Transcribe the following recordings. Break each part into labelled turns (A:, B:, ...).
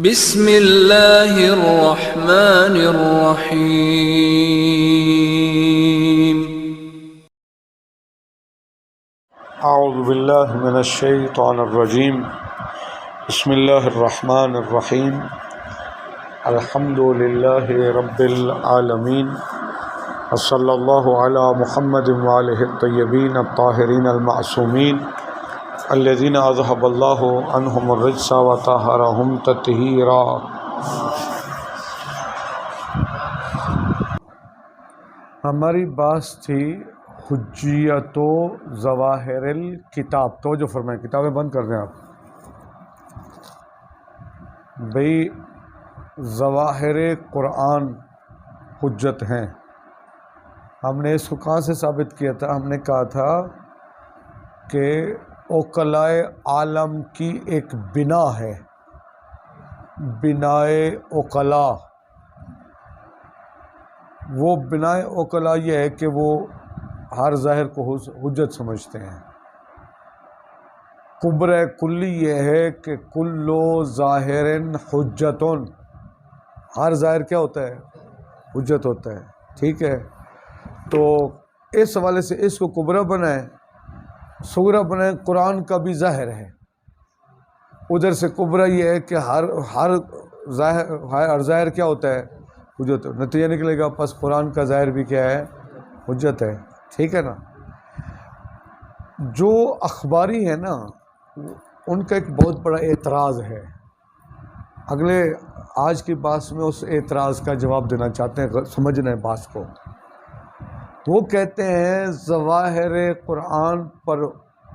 A: بسم اللہ الرحمن الرحیم۔
B: اعوذ باللہ من الشیطان الرجیم۔ بسم اللہ الرحمن الرحیم۔ الحمد للہ رب العالمین، وصلی اللہ علی محمد وآلہ الطیبین الطاہرین المعصومین الذین اذہب اللہ عنہم الرجس وطہرہم تطہیرا۔ ہماری بات تھی حجیت و ظواہر الکتاب۔ توجہ فرمائیں، کتابیں بند کر دیں آپ بھئی۔ ظواہر قرآن حجت ہیں۔ ہم نے اس کو کہاں سے ثابت کیا تھا؟ ہم نے کہا تھا کہ اوکلائے عالم کی ایک بنا ہے، بنائے اوکلا۔ وہ بنائے اوکلا یہ ہے کہ وہ ہر ظاہر کو حجت سمجھتے ہیں۔ کبرِ کلی یہ ہے کہ کل ظاہر حجتن، ہر ظاہر کیا ہوتا ہے؟ حجت ہوتا ہے، ٹھیک ہے؟ تو اس حوالے سے اس کو کبرا بنائیں، صغرا بنائیں۔ قرآن کا بھی ظاہر ہے، ادھر سے کبرا یہ ہے کہ ہر ظاہر کیا ہوتا ہے؟ حجت۔ نتیجہ نکلے گا پس قرآن کا ظاہر بھی کیا ہے؟ حجت ہے، ٹھیک ہے نا؟ جو اخباری ہیں نا، ان کا ایک بہت بڑا اعتراض ہے۔ آج کی بات میں اس اعتراض کا جواب دینا چاہتے ہیں، سمجھنا ہے بات کو۔ وہ کہتے ہیں ظواہر قرآن پر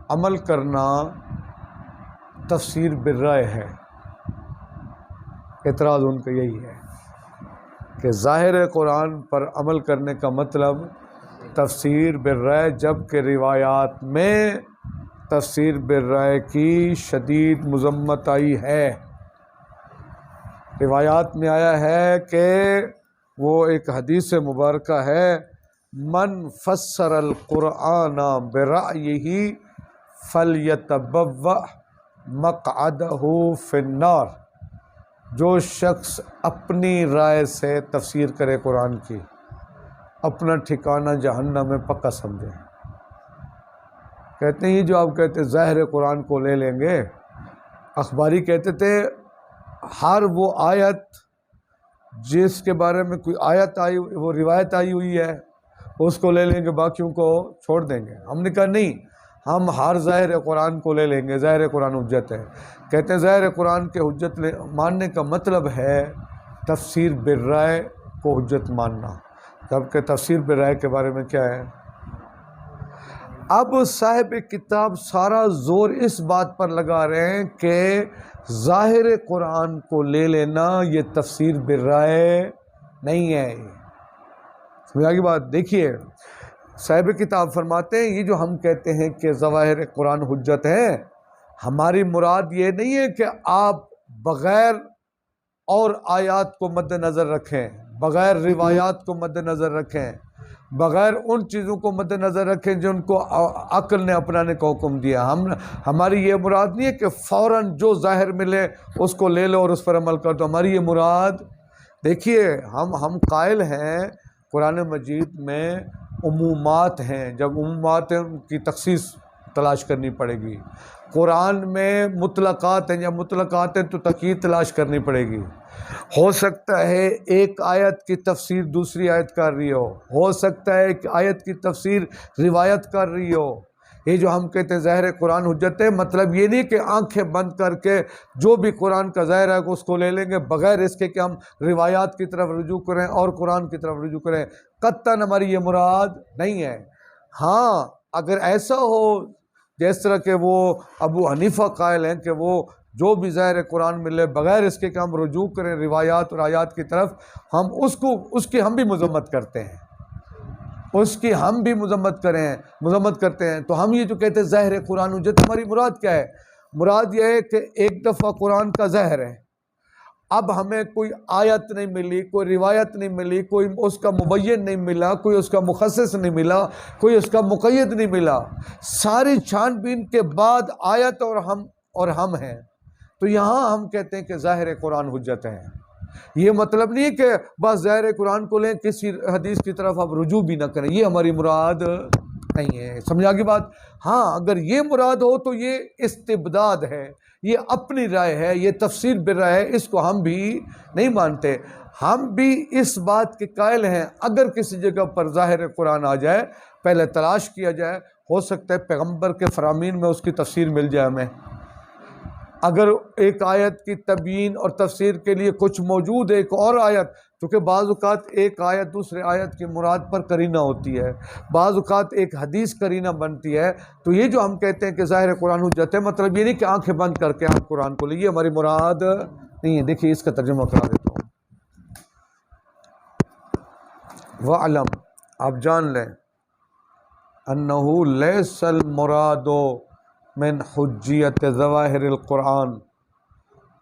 B: عمل کرنا تفسیر بالرائے ہے۔ اعتراض ان کا یہی ہے کہ ظاہر قرآن پر عمل کرنے کا مطلب تفسیر بالرائے، جبکہ روایات میں تفسیر بالرائے کی شدید مذمت آئی ہے۔ روایات میں آیا ہے کہ وہ ایک حدیث مبارکہ ہے، من فسر القرآن برأیہ فلیتبوأ مقعدہ فی النار۔ جو شخص اپنی رائے سے تفسیر کرے قرآن کی، اپنا ٹھکانہ جہنم میں پکا سمجھے۔ کہتے ہیں یہ جو آپ کہتے ظاہر قرآن کو لے لیں گے، اخباری کہتے تھے ہر وہ آیت جس کے بارے میں کوئی آیت آئی، وہ روایت آئی ہوئی ہے، اس کو لے لیں گے، باقیوں کو چھوڑ دیں گے۔ ہم نے کہا نہیں، ہم ہر ظاہر قرآن کو لے لیں گے، ظاہر قرآن حجت ہے۔ کہتے ہیں ظاہر قرآن کے حجت ماننے کا مطلب ہے تفسیر بالرائے کو حجت ماننا، جبکہ تفسیر بالرائے کے بارے میں کیا ہے؟ اب صاحب کتاب سارا زور اس بات پر لگا رہے ہیں کہ ظاہر قرآن کو لے لینا یہ تفسیر بالرائے نہیں ہے۔ سمجھ آگی بات؟ دیکھیے صاحب کتاب فرماتے ہیں یہ جو ہم کہتے ہیں کہ ظواہر قرآن حجت ہے، ہماری مراد یہ نہیں ہے کہ آپ بغیر اور آیات کو مد نظر رکھیں، بغیر روایات کو مد نظر رکھیں، بغیر ان چیزوں کو مد نظر رکھیں جن کو عقل نے اپنانے کا حکم دیا۔ ہماری یہ مراد نہیں ہے کہ فوراً جو ظاہر ملے اس کو لے لو اور اس پر عمل کر دو۔ ہماری یہ مراد، دیکھیے ہم قائل ہیں قرآن مجید میں عمومات ہیں، جب عمومات ہیں ان کی تخصیص تلاش کرنی پڑے گی۔ قرآن میں مطلقات ہیں، جب مطلقات ہیں تو تقیید تلاش کرنی پڑے گی۔ ہو سکتا ہے ایک آیت کی تفسیر دوسری آیت کر رہی ہو سکتا ہے ایک آیت کی تفسیر روایت کر رہی ہو۔ یہ جو ہم کہتے ہیں ظاہر قرآن حجت ہے، مطلب یہ نہیں کہ آنکھیں بند کر کے جو بھی قرآن کا ظاہر ہے اس کو لے لیں گے بغیر اس کے کہ ہم روایات کی طرف رجوع کریں اور قرآن کی طرف رجوع کریں۔ قطعاً ہماری یہ مراد نہیں ہے۔ ہاں اگر ایسا ہو جس طرح کہ وہ ابو حنیفہ قائل ہیں کہ وہ جو بھی ظاہر قرآن ملے بغیر اس کے کہ ہم رجوع کریں روایات اور آیات کی طرف، ہم اس کی ہم بھی مذمت کرتے ہیں، اس کی ہم بھی مذمت کرتے ہیں۔ تو ہم یہ جو کہتے ہیں ظاہر قرآن حجت، ہماری مراد کیا ہے؟ مراد یہ ہے کہ ایک دفعہ قرآن کا ظاہر ہے، اب ہمیں کوئی آیت نہیں ملی، کوئی روایت نہیں ملی، کوئی اس کا مبین نہیں ملا، کوئی اس کا مخصص نہیں ملا، کوئی اس کا مقید نہیں ملا۔ ساری چھان بین کے بعد آیت اور ہم ہیں، تو یہاں ہم کہتے ہیں کہ ظاہر قرآن حجت ہے. یہ مطلب نہیں ہے کہ بس ظاہر قرآن کو لیں، کسی حدیث کی طرف آپ رجوع بھی نہ کریں، یہ ہماری مراد نہیں ہے. سمجھا کی بات؟ ہاں اگر یہ مراد ہو تو یہ استبداد ہے، یہ اپنی رائے ہے، یہ تفسیر بالرائے ہے، اس کو ہم بھی نہیں مانتے. ہم بھی اس بات کے قائل ہیں اگر کسی جگہ پر ظاہر قرآن آ جائے پہلے تلاش کیا جائے، ہو سکتا ہے پیغمبر کے فرامین میں اس کی تفسیر مل جائے ہمیں. اگر ایک آیت کی تبیین اور تفسیر کے لیے کچھ موجود ہے ایک اور آیت، کیونکہ بعض اوقات ایک آیت دوسرے آیت کی مراد پر قرینہ ہوتی ہے، بعض اوقات ایک حدیث قرینہ بنتی ہے. تو یہ جو ہم کہتے ہیں کہ ظاہر قرآن حجت ہے، مطلب یہ نہیں کہ آنکھیں بند کر کے آپ قرآن کو لیے، ہماری مراد نہیں ہے. دیکھیے اس کا ترجمہ کرا دیتا ہوں. وَعْلَمْ، آپ جان لیں، أَنَّهُ لَيْسَ الْمُرَادُ من حجیت ظواہر القرآن،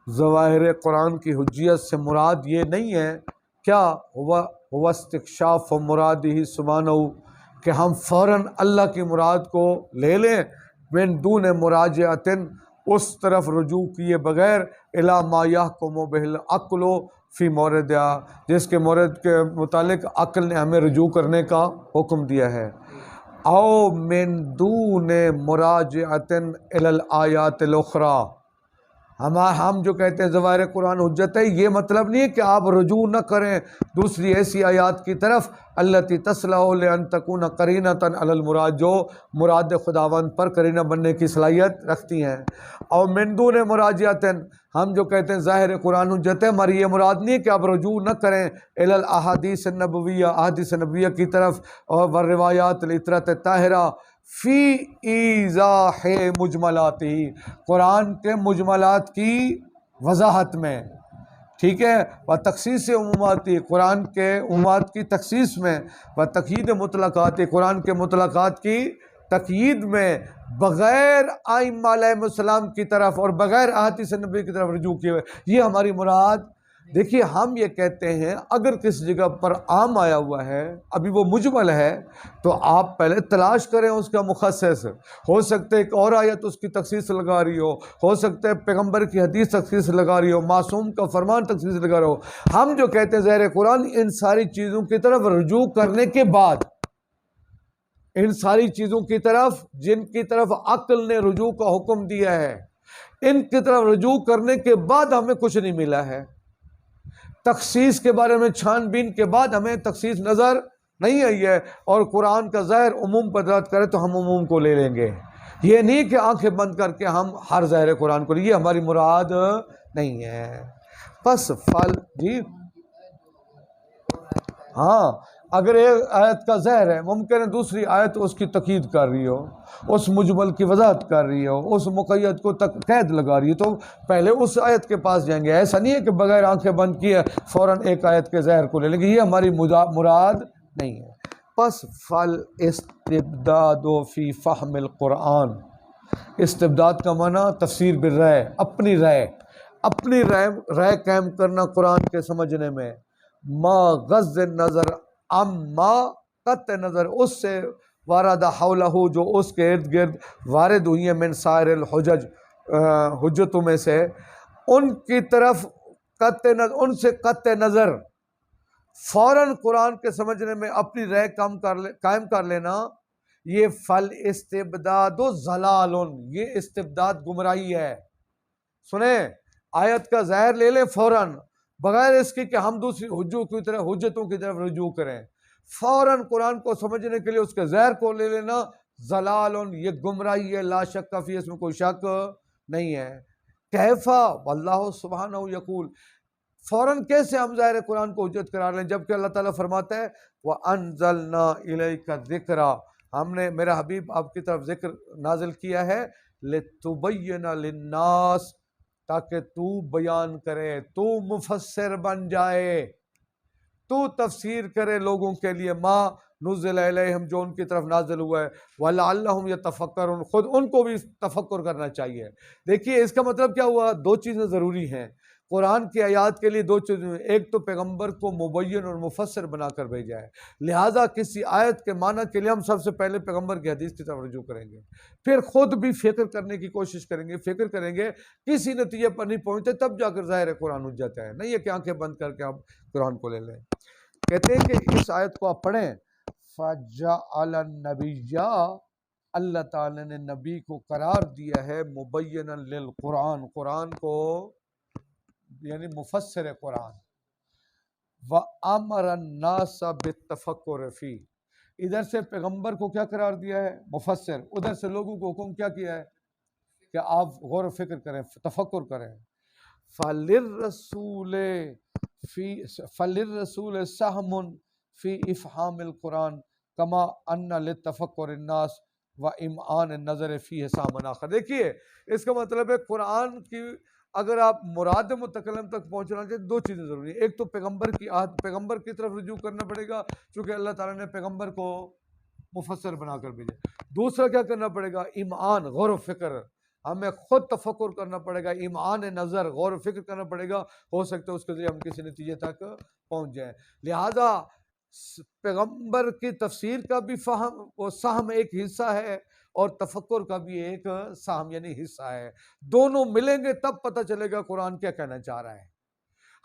B: ظواہر قرآن کی حجیت سے مراد یہ نہیں ہے کیا ہوا استکشاف مرادہ سبحانہ، کہ ہم فوراً اللہ کی مراد کو لے لیں، من دون مراجعۃ، اس طرف رجوع کیے بغیر، الی ما یحکم بہ العقل فی موردہا، جس کے مورد کے متعلق عقل نے ہمیں رجوع کرنے کا حکم دیا ہے. او من دون مراجعۃ الی الآیات الاخری، ہم جو کہتے ہیں ظواہر قرآن حجت ہے، یہ مطلب نہیں ہے کہ آپ رجوع نہ کریں دوسری ایسی آیات کی طرف، التی تصلح لان تکون قرینۃ علی المراد، جو مراد خداوند پر قرینہ بننے کی صلاحیت رکھتی ہیں. اور من دون مراجعۃ، ہم جو کہتے ہیں ظاہر قرآن حجت ہے، ہماری یہ مراد نہیں ہے کہ آپ رجوع نہ کریں الی الاحادیث النبویہ، احادیث نبویہ کی طرف، اور والروایات العطرۃ الطاہرہ فی ایضاح مجملات، قرآن کے مجملات کی وضاحت میں، ٹھیک ہے، و تخصیص عموماتی، قرآن کے عمومات کی تخصیص میں، و تقیید مطلقات، قرآن کے مطلقات کی تقیید میں، بغیر ائمہ علیہ السلام کی طرف اور بغیر احادیث نبی کی طرف رجوع کیے ہوئے، یہ ہماری مراد. دیکھیے ہم یہ کہتے ہیں اگر کس جگہ پر عام آیا ہوا ہے، ابھی وہ مجمل ہے، تو آپ پہلے تلاش کریں اس کا مخصص. ہو سکتا ہے ایک اور آیت اس کی تخصیص لگا رہی ہو سکتا ہے پیغمبر کی حدیث تخصیص لگا رہی ہو، معصوم کا فرمان تخصیص لگا رہا ہو. ہم جو کہتے ہیں ظاہر قرآن، ان ساری چیزوں کی طرف رجوع کرنے کے بعد، ان ساری چیزوں کی طرف جن کی طرف عقل نے رجوع کا حکم دیا ہے، ان کی طرف رجوع کرنے کے بعد ہمیں کچھ نہیں ملا ہے. تخصیص کے بارے میں چھان بین کے بعد ہمیں تخصیص نظر نہیں آئی ہے، اور قرآن کا ظاہر عموم پر دلالت کرے تو ہم عموم کو لے لیں گے. یہ نہیں کہ آنکھیں بند کر کے ہم ہر ظاہر قرآن کو لیں، یہ ہماری مراد نہیں ہے. پس فل جی ہاں، اگر ایک آیت کا ظاہر ہے، ممکن ہے دوسری آیت اس کی تقیید کر رہی ہو، اس مجمل کی وضاحت کر رہی ہو، اس مقید کو قید لگا رہی ہے، تو پہلے اس آیت کے پاس جائیں گے. ایسا نہیں ہے کہ بغیر آنکھیں بند کیے فوراً ایک آیت کے ظاہر کو لے لیں گے، یہ ہماری مراد نہیں ہے. پس فل استبداد فی فہم القرآن، استبداد کا معنی تفسیر بالرائے، اپنی رائے قائم کرنا قرآن کے سمجھنے میں، ما غض نظر اما قطع نظر، اس سے وارد حولہ، جو اس کے ارد گرد وارد ہوئی ہیں، من سائر الحجج، حجتوں میں سے، ان کی طرف قطع نظر، ان سے قطع نظر فوراً قرآن کے سمجھنے میں اپنی رائے قائم کر لینا، یہ فل استبداد و ضلال، یہ استبداد گمراہی ہے. سنیں، آیت کا ظاہر لے لیں فوراً، بغیر اس کی کہ ہم دوسری حجتوں کی طرف رجوع کریں، فوراً قرآن کو سمجھنے کے لیے اس کے ظاہر کو لے لینا، ضلال، یہ گمراہی ہے، لا شک فی، اس میں کوئی شک نہیں ہے. کیفا واللہ سبحانہ یقول، فوراً کیسے ہم ظاہر قرآن کو حجت قرار لیں، جبکہ اللہ تعالیٰ فرماتا ہے وَأَنزَلْنَا إِلَيْكَ الذِّكْرَ، ہم نے میرا حبیب آپ کی طرف ذکر نازل کیا ہے، لِتُبَيِّنَ لِلنَّاسِ، تاکہ تو بیان کرے، تو مفسر بن جائے، تو تفسیر کرے لوگوں کے لیے، ما نزل الیہم، جو ان کی طرف نازل ہوا ہے، وَلَعَلَّهُمْ يَتَفَكَّرُونَ، خود ان کو بھی تفکر کرنا چاہیے. دیکھیے اس کا مطلب کیا ہوا، دو چیزیں ضروری ہیں. قرآن کی آیات کے لیے دو چیزیں ہیں، ایک تو پیغمبر کو مبین اور مفسر بنا کر بھیجا ہے، لہٰذا کسی آیت کے معنی کے لیے ہم سب سے پہلے پیغمبر کی حدیث کی طرف رجوع کریں گے، پھر خود بھی فکر کرنے کی کوشش کریں گے، فکر کریں گے، کسی نتیجے پر نہیں پہنچتے تب جا کر ظاہر قرآن ہو جاتا ہے، نہیں ہے کہ آنکھیں بند کر کے آپ قرآن کو لے لیں۔ کہتے ہیں کہ اس آیت کو آپ پڑھیں، فَجَعَلَ النَّبِيَّ، اللہ تعالیٰ نے نبی کو قرار دیا ہے مبیناً للقرآن، قرآن کو یعنی مفسر قرآن، وَأَمَرَ النَّاسَ بِالتَّفَكُّرِ فِيهِ، ادھر سے پیغمبر کو کیا قرار دیا ہے؟ مفسر، ادھر سے لوگوں کو حکم کیا کیا ہے کہ آپ غور و فکر کریں، تفکر کریں۔ فَلِلرَّسُولِ سَهْمٌ فِي إِفْهَامِ الْقُرْآنِ كَمَا أَنَّ لِلتَّفَكُّرِ النَّاسِ وَإِمْعَانِ النَّظَرِ فِيهِ سَامًا آخر۔ دیکھیے اس کا مطلب ہے قرآن کی اگر آپ مراد متکلم تک پہنچنا چاہتے دو چیزیں ضروری ہیں، ایک تو پیغمبر کی طرف رجوع کرنا پڑے گا چونکہ اللہ تعالیٰ نے پیغمبر کو مفسر بنا کر بھیجا، دوسرا کیا کرنا پڑے گا؟ امعان، غور و فکر، ہمیں خود تفکر کرنا پڑے گا، امعان نظر، غور و فکر کرنا پڑے گا، ہو سکتا ہے اس کے ذریعے ہم کسی نتیجے تک پہنچ جائیں۔ لہذا پیغمبر کی تفسیر کا بھی فہم وہ سہم ایک حصہ ہے اور تفکر کا بھی ایک سہم یعنی حصہ ہے، دونوں ملیں گے تب پتہ چلے گا قرآن کیا کہنا چاہ رہا ہے۔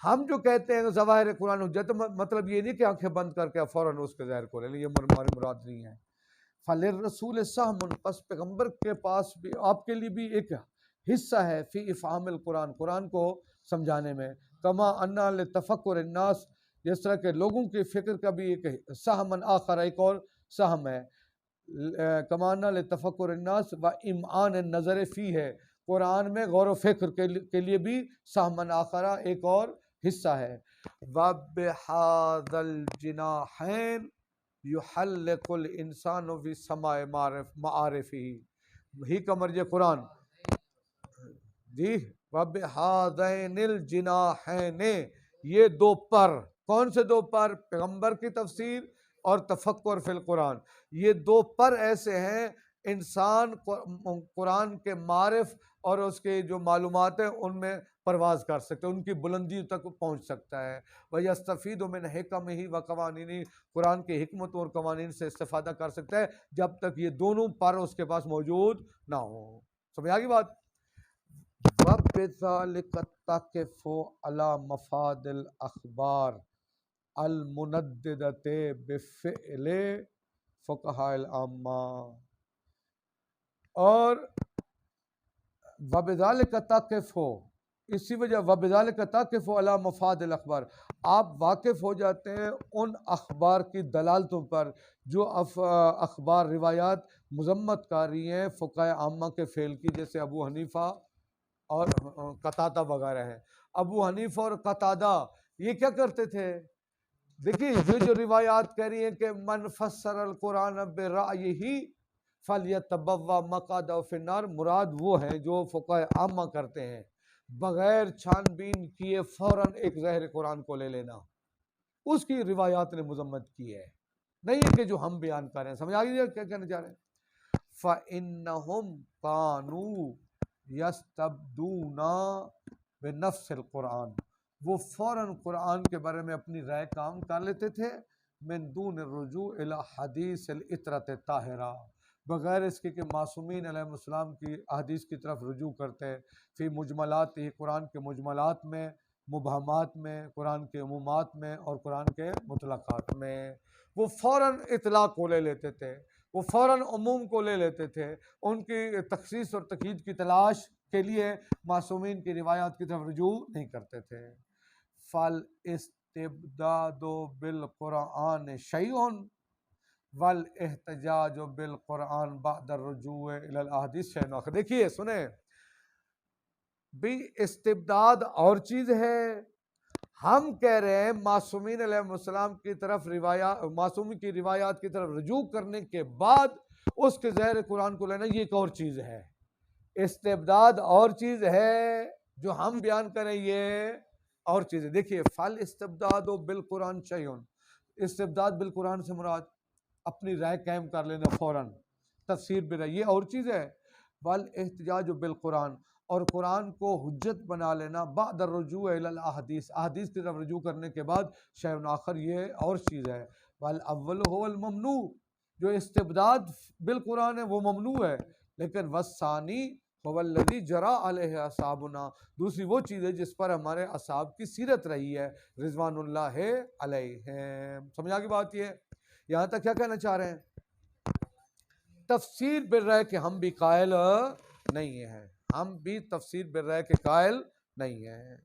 B: ہم جو کہتے ہیں ظواہر قرآن حجت، مطلب یہ نہیں کہ آنکھیں بند کر کے فوراً اس کے ظاہر کو لے لیں، یہ ہماری مراد نہیں ہے۔ فَلِلرَّسُولِ سَهْمٌ، پس پیغمبر کے پاس بھی آپ کے لیے بھی ایک حصہ ہے فی افہام القرآن، قرآن کو سمجھانے میں، کما انا لتفکر الناس، جس طرح کہ لوگوں کی فکر کا بھی ایک سہمن آخر، ایک اور سہم ہے، کما انا لتفکر الناس و امعان النظر فی ہے، قرآن میں غور و فکر کے لیے بھی سہمن آخرہ ایک اور حصہ ہے۔ وَبِحَاذَا الْجِنَاحَيْنِ یحلق الانسان فی سماع معارفہ، ہی کا مرجع قرآن جی، وَبِحَاذَيْنِ الْجِنَاحَيْنِ، یہ دو پر، کون سے دو پر؟ پیغمبر کی تفسیر اور تفکر فی القرآن، یہ دو پر ایسے ہیں انسان قرآن کے معارف اور اس کے جو معلومات ہیں ان میں پرواز کر سکتے، ان کی بلندی تک پہنچ سکتا ہے۔ وَيَسْتَفِيدُ مِنْ حِكَمِهِ وَقَوَانِينِهِ، قرآن کے حکمت اور قوانین سے استفادہ کر سکتا ہے جب تک یہ دونوں پر اس کے پاس موجود نہ ہوں۔ سمجھ آ گئی بات؟ وَبِذَلِكَ تَقِفُ عَلَى مَفَادِ الْأَخْبَارِ الْمُنَدِّدَةِ بِفِعْلِ فُقَهَاءِ الْعَامَّةِ، اور وَبِذَلِكَ تَقِفُ، اسی وجہ وَبِذَلِكَ تَقِفُ عَلَى مَفَادِ الْأَخْبَارِ، آپ واقف ہو جاتے ہیں ان اخبار کی دلالتوں پر جو اخبار روایات مذمت کر رہی ہیں فقہائے عامہ کے فعل کی، جیسے ابو حنیفہ اور قتادہ وغیرہ ہیں۔ ابو حنیفہ اور قتادہ یہ کیا کرتے تھے؟ دیکھیے یہ جو روایات کہہ رہی ہیں کہ من فسر القرآن برأیہ فلیتبوأ مقعدہ فی النار، مراد وہ ہیں جو فقہائے عامہ کرتے ہیں، بغیر چھان بین کیے فوراً ایک ظاہر قرآن کو لے لینا، اس کی روایات نے مذمت کی ہے، نہیں ہے کہ جو ہم بیان کر رہے ہیں۔ سمجھ آگئی کیا کہنا چاہ رہے ہیں؟ فَإِنَّهُمْ كَانُوا يَسْتَبْدُونَ بِنَفْسِ الْقُرْآنِ، وہ فوراً قرآن کے بارے میں اپنی رائے کام کر لیتے تھے، من دون الرجوع الى حدیث العطرۃ الطاہرہ، بغیر اس کے کہ معصومین علیہ السلام کی احادیث کی طرف رجوع کرتے، فی مجملات، قرآن کے مجملات میں، مبہمات میں، قرآن کے عمومات میں اور قرآن کے مطلقات میں، وہ فوراً اطلاق کو لے لیتے تھے، وہ فوراً عموم کو لے لیتے تھے، ان کی تخصیص اور تقیید کی تلاش کے لیے معصومین کی روایات کی طرف رجوع نہیں کرتے تھے۔ فالاستبداد بالقرآن شیء والاحتجاج بالقرآن بعد الرجوع الى الاحادیث شیء آخر۔ دیکھیے سنیں بھی، استبداد اور چیز ہے، ہم کہہ رہے ہیں معصومین علیہ السلام کی طرف معصومین کی روایات کی طرف رجوع کرنے کے بعد اس کے ظاہر قرآن کو لینا، یہ ایک اور چیز ہے۔ استبداد اور چیز ہے، جو ہم بیان کریں یہ اور چیز ہے۔ دیکھیے فل استبداد بالقرآن شیء، استبداد بالقرآن سے مراد اپنی رائے قائم کر لینا فوراً، تفسیر برائے، یہ اور چیز ہے۔ والاحتجاج بالقرآن، اور قرآن کو حجت بنا لینا بعد الرجوع الی الاحادیث، احادیث کی طرف رجوع کرنے کے بعد شیء آخر یہ اور چیز ہے۔ والاول هو الممنوع، جو استبداد بالقرآن ہے وہ ممنوع ہے، لیکن والثانی هو الذی جرى علیہ اصحابنا، دوسری وہ چیز ہے جس پر ہمارے اصحاب کی سیرت رہی ہے رضوان اللہ علیہم۔ سمجھا کی بات یہ ہے؟ یہاں تک کیا کہنا چاہ رہے ہیں؟ تفسیر بالرأی کہ ہم بھی قائل نہیں ہیں، ہم بھی تفسیر بالرأی کے قائل نہیں ہیں۔